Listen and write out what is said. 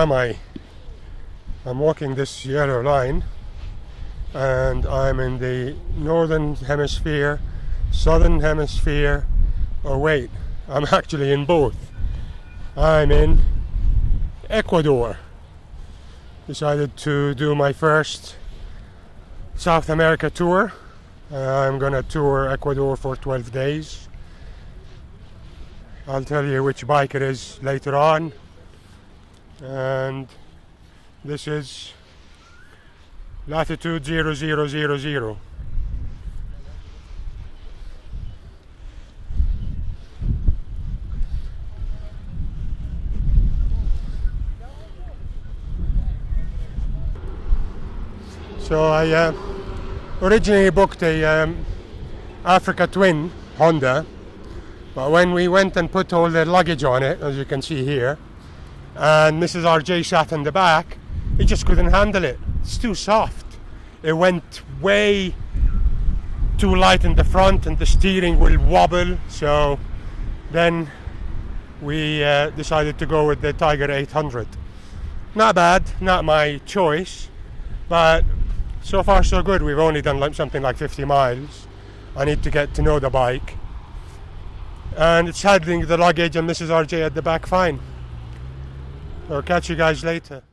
am I? I'm walking this yellow line, and I'm in the northern hemisphere, southern hemisphere. Oh wait, I'm actually in both. I'm in Ecuador. Decided to do my first South America tour. I'm gonna tour Ecuador for 12 days. I'll tell you which bike it is later on. And this is latitude 0000. So I originally booked a Africa Twin Honda, but when we went and put all the luggage on it, as you can see here, and Mrs. RJ sat in the back, it just couldn't handle it. It's too soft. It went way too light in the front and the steering will wobble. So then we decided to go with the Tiger 800. Not bad, not my choice, but so far so good. We've only done something like 50 miles. I need to get to know the bike. And it's handling the luggage and Mrs. RJ at the back fine. So I'll catch you guys later.